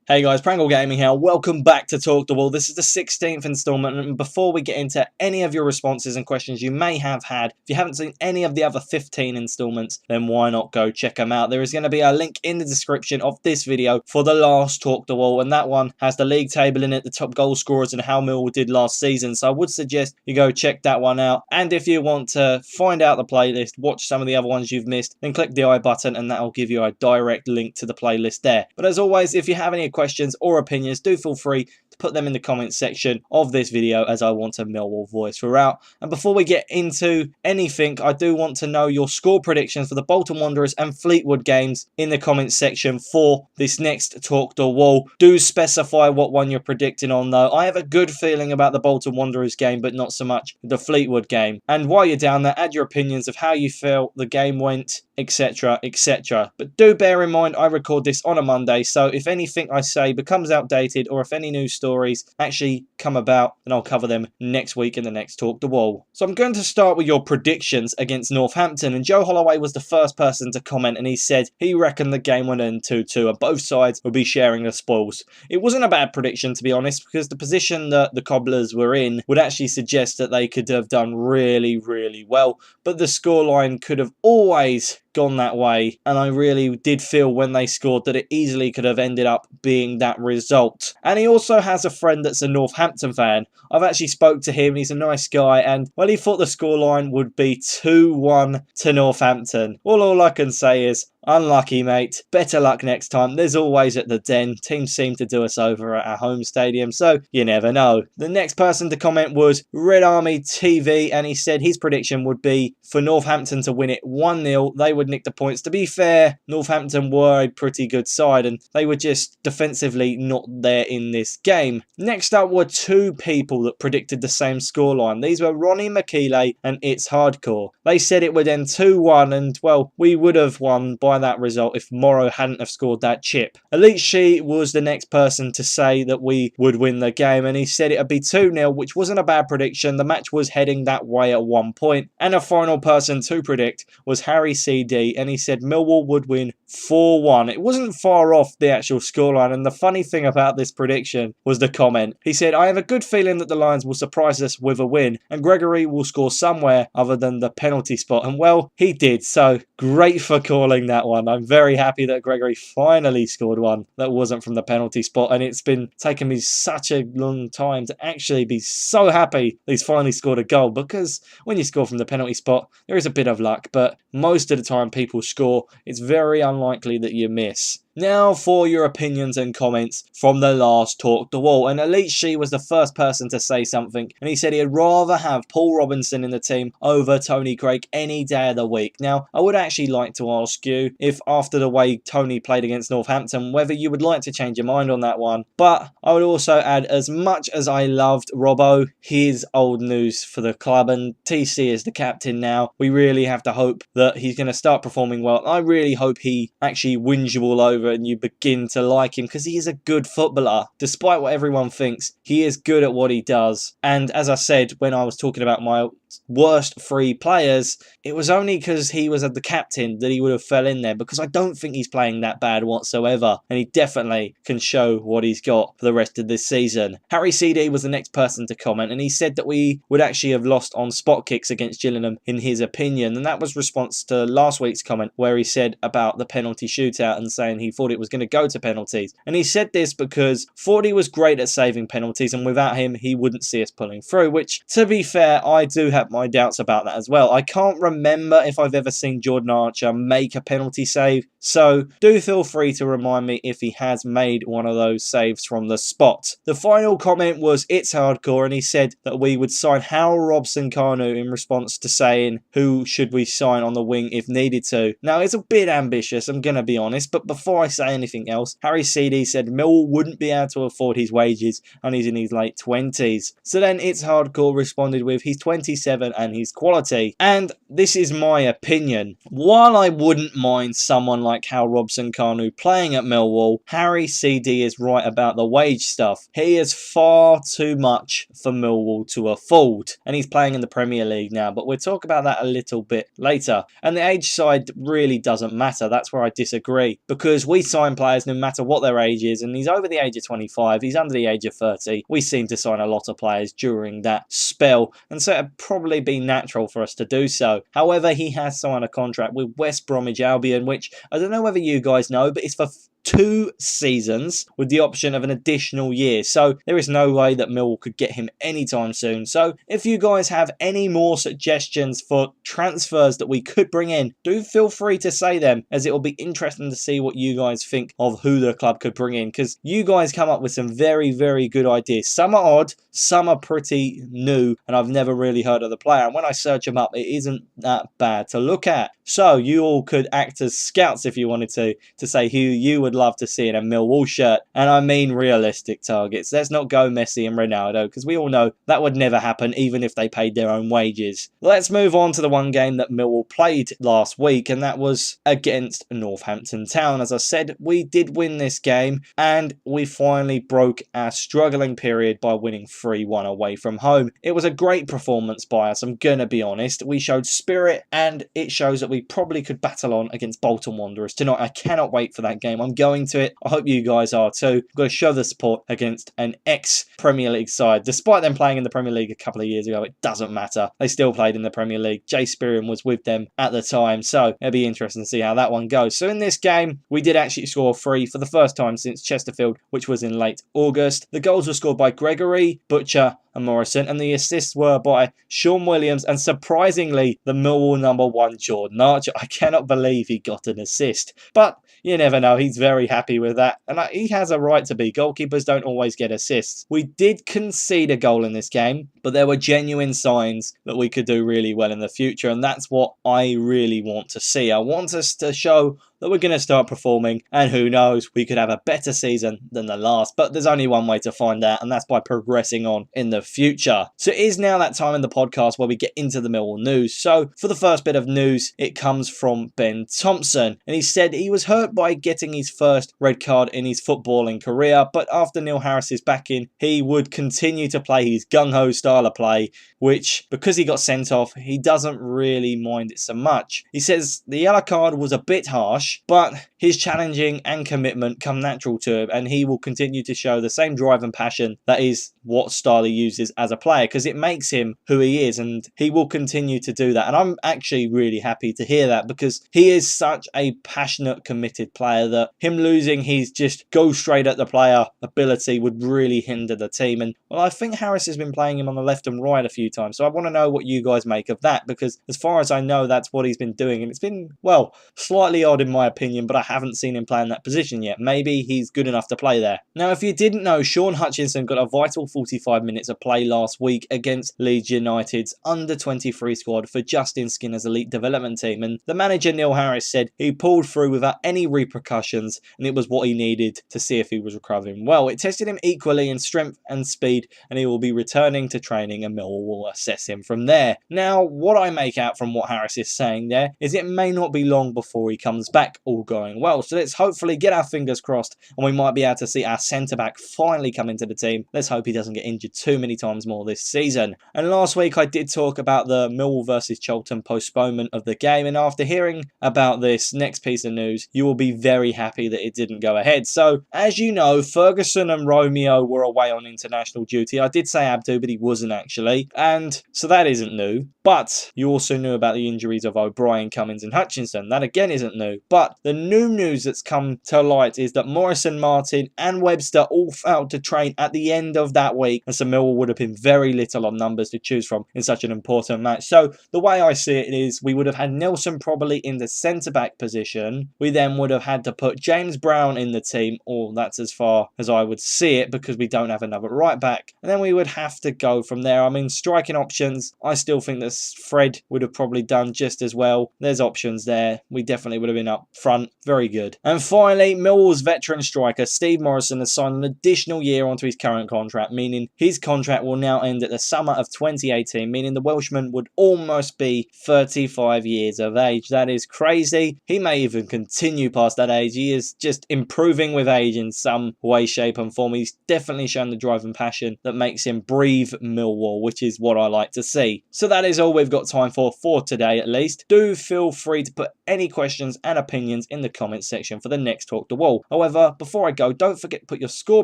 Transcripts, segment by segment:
Hey guys, Prangell Gaming here. Welcome back to Talk the Wall. This is the 16th installment, and before we get into any of your responses and questions you may have had, if you haven't seen any of the other 15 installments, then why not go check them out? There is going to be a link in the description of this video for the last Talk the Wall, and that one has the league table in it, the top goal scorers, and how Millwall did last season. So I would suggest you go check that one out. And if you want to find out the playlist, watch some of the other ones you've missed, then click the I button, and that will give you a direct link to the playlist there. But as always, if you have any questions or opinions, do feel free to put them in the comments section of this video, as I want a Millwall voice throughout. And before we get into anything, I do want to know your score predictions for the Bolton Wanderers and Fleetwood games in the comments section for this next Talk the Wall. Do specify what one you're predicting on though. I have a good feeling about the Bolton Wanderers game, but not so much the Fleetwood game. And while you're down there, add your opinions of how you feel the game went, etc, etc. But do bear in mind I record this on a Monday, so if anything I say becomes outdated or if any news stories actually come about, then I'll cover them next week in the next Talk the Wall. So I'm going to start with your predictions against Northampton, and Joe Holloway was the first person to comment, and he said he reckoned the game would end 2-2 and both sides would be sharing the spoils. It wasn't a bad prediction, to be honest, because the position that the Cobblers were in would actually suggest that they could have done really well, but the scoreline could have always gone that way, and I really did feel when they scored that it easily could have ended up being that result. And he also has a friend that's a Northampton fan. I've actually spoke to him, he's a nice guy, and well, he thought the scoreline would be 2-1 to Northampton. All I can say is unlucky, mate. Better luck next time. There's always at the Den. Teams seem to do us over at our home stadium, so you never know. The next person to comment was Red Army TV, and he said his prediction would be for Northampton to win it 1-0. They would nick the points. To be fair, Northampton were a pretty good side, and they were just defensively not there in this game. Next up were two people that predicted the same scoreline. These were Ronnie McKeeley and It's Hardcore. They said it would end 2-1, and well, we would have won by that result if Morrow hadn't have scored that chip. Elite She was the next person to say that we would win the game, and he said it would be 2-0, which wasn't a bad prediction. The match was heading that way at one point. And a final person to predict was Harry CD, and he said Millwall would win 4-1. It wasn't far off the actual scoreline, and the funny thing about this prediction was the comment. He said, I have a good feeling that the Lions will surprise us with a win, and Gregory will score somewhere other than the penalty spot. And well, he did, so great for calling that one. I'm very happy that Gregory finally scored one that wasn't from the penalty spot, and it's been taking me such a long time to actually be so happy he's finally scored a goal, because when you score from the penalty spot, there is a bit of luck, but most of the time people score. It's very unlikely that you miss. Now for your opinions and comments from the last Talk the Wall. And Elite She was the first person to say something, and he said he'd rather have Paul Robinson in the team over Tony Greig any day of the week. Now, I would actually like to ask you if after the way Tony played against Northampton, whether you would like to change your mind on that one. But I would also add, as much as I loved Robbo, he is old news for the club, and TC is the captain now. We really have to hope that he's going to start performing well. I really hope he actually wins you all over and you begin to like him, because he is a good footballer. Despite what everyone thinks, he is good at what he does. And as I said when I was talking about my worst three players, it was only because he was the captain that he would have fell in there, because I don't think he's playing that bad whatsoever, and he definitely can show what he's got for the rest of this season. Harry CD was the next person to comment, and he said that we would actually have lost on spot kicks against Gillingham in his opinion, and that was response to last week's comment where he said about the penalty shootout and saying he thought it was going to go to penalties. And he said this because Fordy was great at saving penalties, and without him he wouldn't see us pulling through, which to be fair I do have my doubts about that as well. I can't remember if I've ever seen Jordan Archer make a penalty save, so do feel free to remind me if he has made one of those saves from the spot. The final comment was It's Hardcore, and he said that we would sign Hal RobsonKanu in response to saying who should we sign on the wing if needed to. Now, it's a bit ambitious, I'm going to be honest, but before I say anything else, Harry CD said Millwall wouldn't be able to afford his wages and he's in his late 20s. So then It's Hardcore responded with he's 26 CR37 and his quality. And this is my opinion. While I wouldn't mind someone like Hal RobsonKanu playing at Millwall, Harry CD is right about the wage stuff. He is far too much for Millwall to afford, and he's playing in the Premier League now, but we'll talk about that a little bit later. And the age side really doesn't matter. That's where I disagree, because we sign players no matter what their age is, and he's over the age of 25, he's under the age of 30. We seem to sign a lot of players during that spell, and so it'd probably be natural for us to do so. However, he has signed a contract with West Bromwich Albion, which I don't know whether you guys know, but it's for 2 seasons with the option of an additional year. So there is no way that Millwall could get him anytime soon. So if you guys have any more suggestions for transfers that we could bring in, do feel free to say them, as it will be interesting to see what you guys think of who the club could bring in, because you guys come up with some very, very good ideas. Some are odd, some are pretty new, and I've never really heard of the player. And when I search them up, it isn't that bad to look at. So you all could act as scouts if you wanted to say who you would love to see in a Millwall shirt. And I mean realistic targets. Let's not go Messi and Ronaldo, because we all know that would never happen even if they paid their own wages. Let's move on to the one game that Millwall played last week, and that was against Northampton Town. As I said, we did win this game, and we finally broke our struggling period by winning 3-1 away from home. It was a great performance by us, I'm gonna be honest. We showed spirit, and it shows that we probably could battle on against Bolton Wanderers tonight. I cannot wait for that game. I'm going to it. I hope you guys are too. We've got to show the support against an ex-Premier League side. Despite them playing in the Premier League a couple of years ago, it doesn't matter. They still played in the Premier League. Jay Spirian was with them at the time, so it'll be interesting to see how that one goes. So in this game, we did actually score 3 for the first time since Chesterfield, which was in late August. The goals were scored by Gregory, Butcher and Morrison, and the assists were by Sean Williams and, surprisingly, the Millwall #1 Jordan Archer. I cannot believe he got an assist, but you never know. He's very happy with that, and he has a right to be. Goalkeepers don't always get assists. We did concede a goal in this game, but there were genuine signs that we could do really well in the future, and that's what I really want to see. I want us to show that we're going to start performing, and who knows, we could have a better season than the last, but there's only one way to find out, and that's by progressing on in the future. So it is now that time in the podcast where we get into the Millwall news. So for the first bit of news, it comes from Ben Thompson, and he said he was hurt by getting his first red card in his footballing career, but after Neil Harris's backing, he would continue to play his gung-ho style of play, which, because he got sent off, he doesn't really mind it so much. He says the yellow card was a bit harsh, but his challenging and commitment come natural to him, and he will continue to show the same drive and passion that is what style he uses as a player, because it makes him who he is, and he will continue to do that. And I'm actually really happy to hear that, because he is such a passionate, committed player that him losing his just go straight at the player ability would really hinder the team. And well, I think Harris has been playing him on the left and right a few times, so I want to know what you guys make of that, because as far as I know, that's what he's been doing, and it's been, well, slightly odd in my opinion, but I haven't seen him play in that position yet. Maybe he's good enough to play there. Now, if you didn't know, Shaun Hutchinson got a vital 45 minutes of play last week against Leeds United's under-23 squad for Justin Skinner's elite development team, and the manager Neil Harris said he pulled through without any repercussions, and it was what he needed to see if he was recovering well. It tested him equally in strength and speed, and he will be returning to training, and Millwall will assess him from there. Now, what I make out from what Harris is saying there is it may not be long before he comes back, all going well. So let's hopefully get our fingers crossed, and we might be able to see our centre-back finally come into the team. Let's hope he doesn't get injured too many times more this season. And last week I did talk about the Millwall versus Charlton postponement of the game, and after hearing about this next piece of news, you will be very happy that it didn't go ahead. So, as you know, Ferguson and Romeo were away on international duty. I did say Abdu, but he wasn't actually, and so that isn't new. But you also knew about the injuries of O'Brien, Cummins and Hutchinson. That again isn't new. But the new news that's come to light is that Morrison, Martin and Webster all failed to train at the end of that week, and so Millwall would have been very little on numbers to choose from in such an important match. So the way I see it is we would have had Nelson probably in the centre-back position. We then would have had to put James Brown in the team, or that's as far as I would see it, because we don't have another right-back. And then we would have to go from there. I mean, striking options, I still think that Fred would have probably done just as well. There's options there. We definitely would have been up up front. Very good. And finally, Millwall's veteran striker Steve Morrison has signed an additional year onto his current contract, meaning his contract will now end at the summer of 2018, meaning the Welshman would almost be 35 years of age. That is crazy. He may even continue past that age. He is just improving with age in some way, shape and form. He's definitely shown the drive and passion that makes him breathe Millwall, which is what I like to see. So that is all we've got time for today at least. Do feel free to put any questions and opinions in the comments section for the next Talk the Wall. However, before I go, don't forget to put your score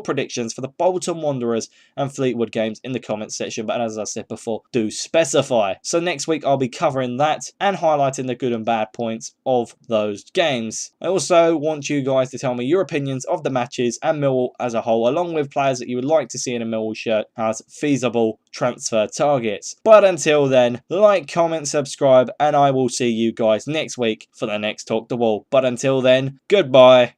predictions for the Bolton Wanderers and Fleetwood games in the comments section, but as I said before, do specify. So next week I'll be covering that and highlighting the good and bad points of those games. I also want you guys to tell me your opinions of the matches and Millwall as a whole, along with players that you would like to see in a Millwall shirt as feasible transfer targets. But until then, like, comment, subscribe, and I will see you guys next week for the next Talk the Wall. But until then, goodbye.